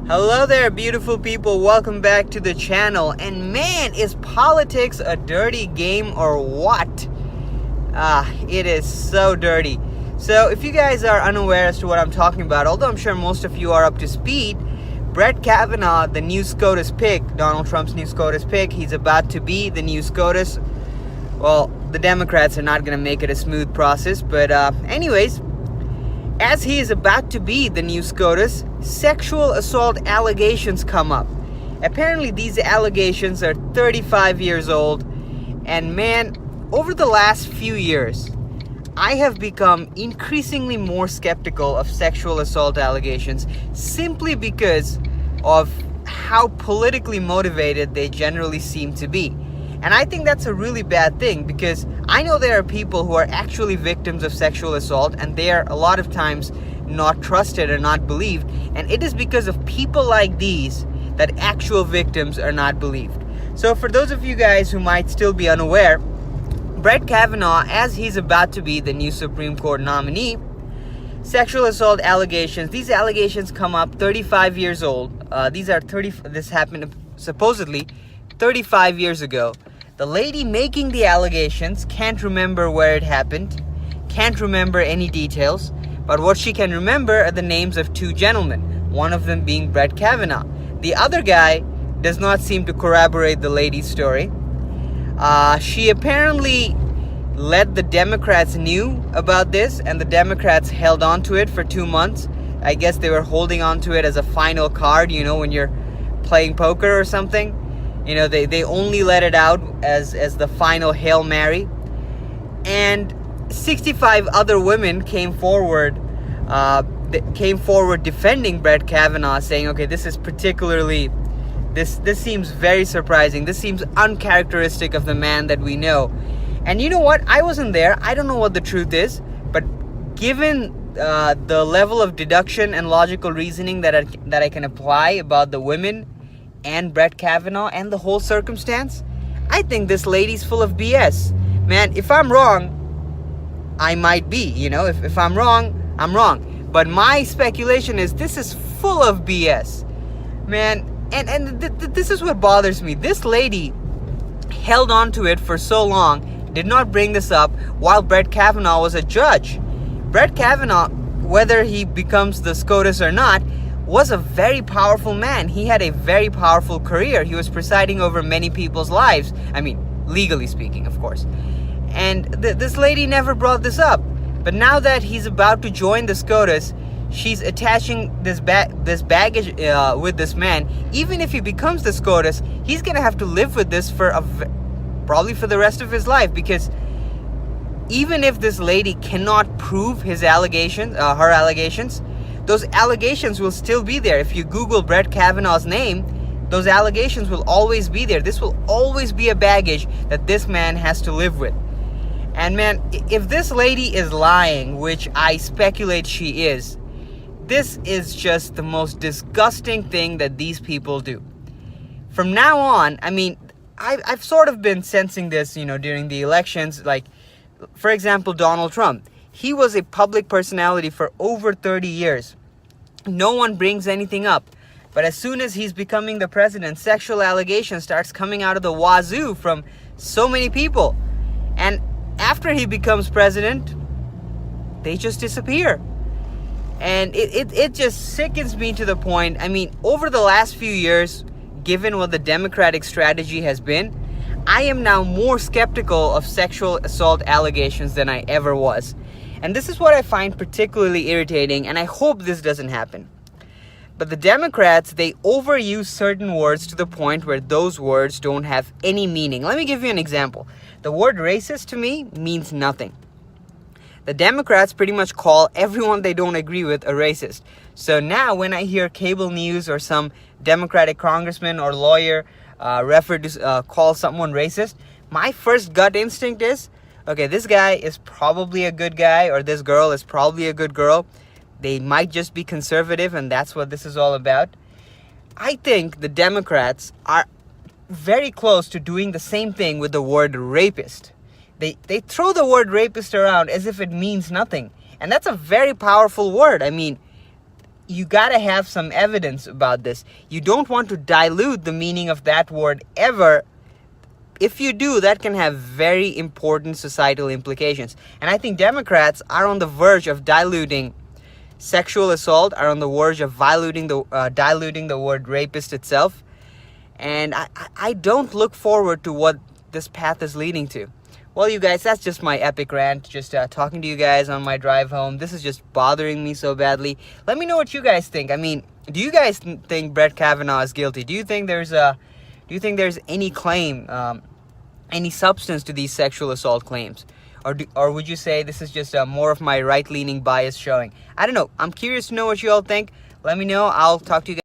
Hello there, beautiful people. Welcome back to the channel. And man, is politics a dirty game or what? It is so dirty. So if you guys are unaware as to what I'm talking about, although I'm sure most of you are up to speed, Bret Kavanugh, the new SCOTUS pick, Donald Trump's new SCOTUS pick, he's about to be the new SCOTUS. Well, the Democrats are not going to make it a smooth process, but anyways, as he is about to be the new SCOTUS, sexual assault allegations come up. Apparently these allegations are 35 years old, and man, over the last few years, I have become increasingly more skeptical of sexual assault allegations simply because of how politically motivated they generally seem to be. And I think that's a really bad thing because I know there are people who are actually victims of sexual assault and they are a lot of times not trusted or not believed. And it is because of people like these that actual victims are not believed. So for those of you guys who might still be unaware, Bret Kavanugh, as he's about to be the new Supreme Court nominee, sexual assault allegations, these allegations come up 35 years old. This happened supposedly 35 years ago. The lady making the allegations can't remember where it happened, can't remember any details, but what she can remember are the names of two gentlemen, one of them being Bret Kavanugh. The other guy does not seem to corroborate the lady's story. She apparently let the Democrats knew about this, and the Democrats held on to it for 2 months. I guess they were holding on to it as a final card, when you're playing poker or something. They only let it out as the final Hail Mary. And 65 other women came forward defending Bret Kavanugh, saying, okay, this is particularly, this seems very surprising. This seems uncharacteristic of the man that we know. And you know what? I wasn't there. I don't know what the truth is. But given the level of deduction and logical reasoning that I can apply about the women and Bret Kavanugh and the whole circumstance, I think this lady's full of BS. Man, if I'm wrong, I might be, if I'm wrong, I'm wrong. But my speculation is this is full of BS. Man, and this is what bothers me. This lady held on to it for so long, did not bring this up while Bret Kavanugh was a judge. Bret Kavanugh, whether he becomes the SCOTUS or not, was a very powerful man. He had a very powerful career. He was presiding over many people's lives. I mean, legally speaking, of course. And this lady never brought this up. But now that he's about to join the SCOTUS, she's attaching this baggage with this man. Even if he becomes the SCOTUS, he's going to have to live with this for probably for the rest of his life, because even if this lady cannot prove her allegations, those allegations will still be there. If you Google Bret Kavanaugh's name, those allegations will always be there. This will always be a baggage that this man has to live with. And man, if this lady is lying, which I speculate she is, this is just the most disgusting thing that these people do. From now on, I mean, I've sort of been sensing this, during the elections. Like, for example, Donald Trump. He was a public personality for over 30 years. No one brings anything up. But as soon as he's becoming the president, sexual allegations starts coming out of the wazoo from so many people. And after he becomes president, they just disappear. And it just sickens me to the point. I mean, over the last few years, given what the Democratic strategy has been, I am now more skeptical of sexual assault allegations than I ever was. And this is what I find particularly irritating, and I hope this doesn't happen. But the Democrats, they overuse certain words to the point where those words don't have any meaning. Let me give you an example. The word racist to me means nothing. The Democrats pretty much call everyone they don't agree with a racist. So now when I hear cable news or some Democratic congressman or lawyer call someone racist, my first gut instinct is, okay, this guy is probably a good guy, or this girl is probably a good girl. They might just be conservative, and that's what this is all about. I think the Democrats are very close to doing the same thing with the word rapist. They throw the word rapist around as if it means nothing. And that's a very powerful word. I mean, you gotta have some evidence about this. You don't want to dilute the meaning of that word ever. If you do, that can have very important societal implications. And I think Democrats are on the verge of diluting sexual assault, are on the verge of diluting the word rapist itself. And I don't look forward to what this path is leading to. Well, you guys, that's just my epic rant, just talking to you guys on my drive home. This is just bothering me so badly. Let me know what you guys think. I mean, do you guys think Bret Kavanugh is guilty? Do you think there's any claim, any substance to these sexual assault claims? Or would you say this is just more of my right-leaning bias showing? I don't know. I'm curious to know what you all think. Let me know. I'll talk to you guys.